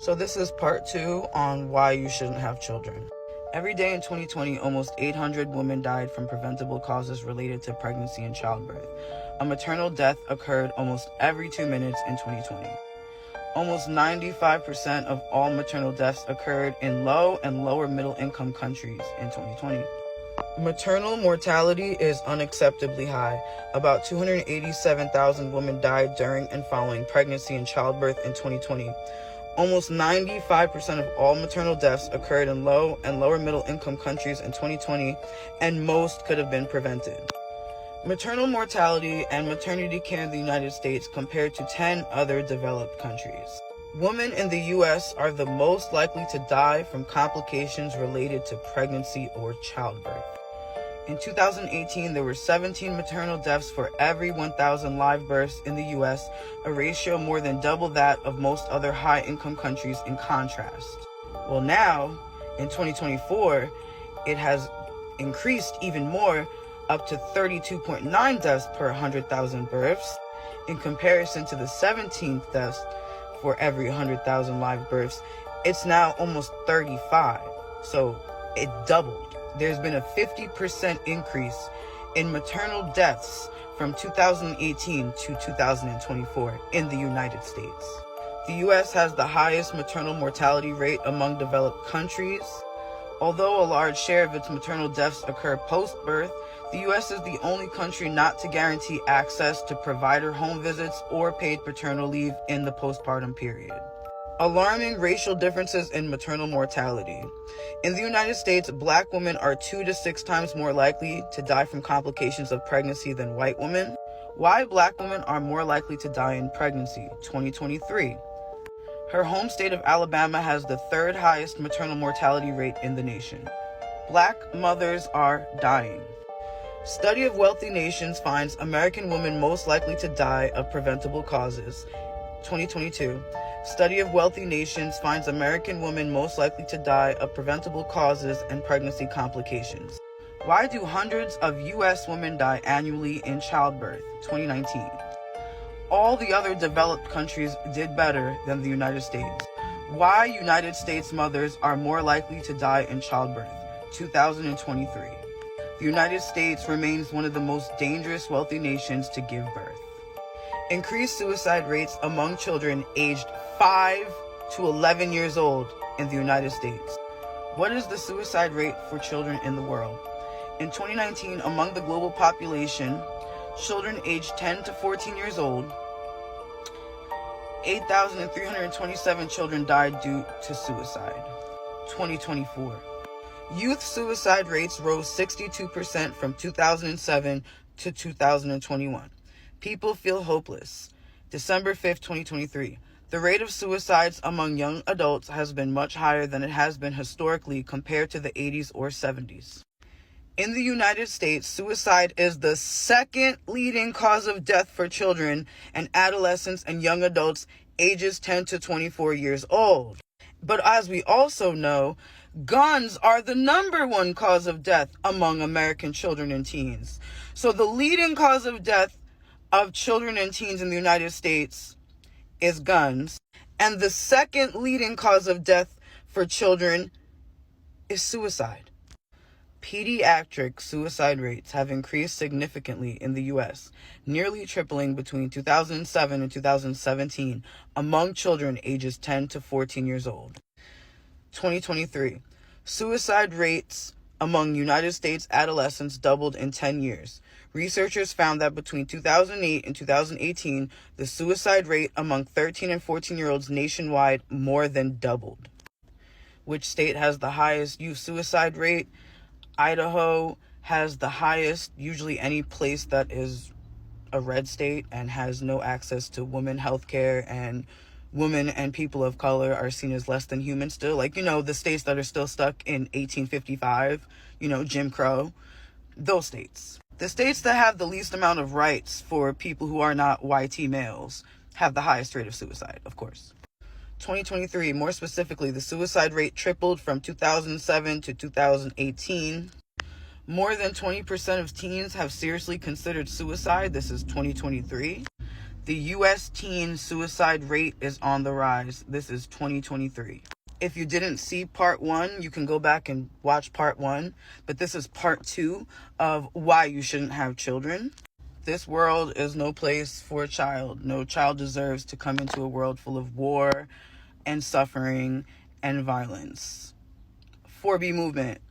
So this is part 2 on why you shouldn't have children. Every day in 2020, almost 800 women died from preventable causes related to pregnancy and childbirth. A maternal death occurred almost every 2 minutes in 2020. Almost 95% of all maternal deaths occurred in low and lower middle income countries in 2020. Maternal mortality is unacceptably high. About 287,000 women died during and following pregnancy and childbirth in 2020. Almost 95% of all maternal deaths occurred in low and lower middle income countries in 2020, and most could have been prevented. Maternal mortality and maternity care in the United States compared to 10 other developed countries. Women in the U.S. are the most likely to die from complications related to pregnancy or childbirth. In 2018, there were 17 maternal deaths for every 1,000 live births in the U.S., a ratio more than double that of most other high-income countries in contrast. Well, now, in 2024, it has increased even more, up to 32.9 deaths per 100,000 births, in comparison to the 17 deaths for every 100,000 live births. It's now almost 35, so it doubled. There's been a 50% increase in maternal deaths from 2018 to 2024 in the United States. The U.S. has the highest maternal mortality rate among developed countries. Although a large share of its maternal deaths occur post-birth, the U.S. is the only country not to guarantee access to provider home visits or paid paternal leave in the postpartum period. Alarming racial differences in maternal mortality. In the United States, Black women are 2 to 6 times more likely to die from complications of pregnancy than white women. Why Black women are more likely to die in pregnancy, 2023. Her home state of Alabama has the 3rd highest maternal mortality rate in the nation. Black mothers are dying. Study of wealthy nations finds American women most likely to die of preventable causes, 2022. Study of wealthy nations finds American women most likely to die of preventable causes and pregnancy complications. Why do hundreds of U.S. women die annually in childbirth, 2019? All the other developed countries did better than the United States. Why United States mothers are more likely to die in childbirth, 2023. The United States remains one of the most dangerous wealthy nations to give birth. Increased suicide rates among children aged 5 to 11 years old in the United States. What is the suicide rate for children in the world? In 2019, among the global population, children aged 10 to 14 years old, 8,327 children died due to suicide. 2024. Youth suicide rates rose 62% from 2007 to 2021. People feel hopeless. December 5th, 2023. The rate of suicides among young adults has been much higher than it has been historically compared to the 80s or 70s. In the United States, suicide is the 2nd leading cause of death for children and adolescents and young adults ages 10 to 24 years old. But as we also know, guns are the number 1 cause of death among American children and teens. So the leading cause of death of children and teens in the United States is guns, and the 2nd leading cause of death for children is suicide. Pediatric suicide rates have increased significantly in the U.S., nearly tripling between 2007 and 2017 among children ages 10 to 14 years old. 2023. Suicide rates among United States adolescents doubled in 10 years. Researchers found that between 2008 and 2018, the suicide rate among 13 and 14-year-olds nationwide more than doubled. Which state has the highest youth suicide rate? Idaho has the highest. Usually any place that is a red state and has no access to women health care, and women and people of color are seen as less than human still. Like, the states that are still stuck in 1855, Jim Crow, those states. The states that have the least amount of rights for people who are not YT males have the highest rate of suicide, of course. 2023, more specifically, the suicide rate tripled from 2007 to 2018. More than 20% of teens have seriously considered suicide. This is 2023. The U.S. teen suicide rate is on the rise. This is 2023. If you didn't see part 1, you can go back and watch part 1. But this is part 2 of why you shouldn't have children. This world is no place for a child. No child deserves to come into a world full of war and suffering and violence. 4B movement.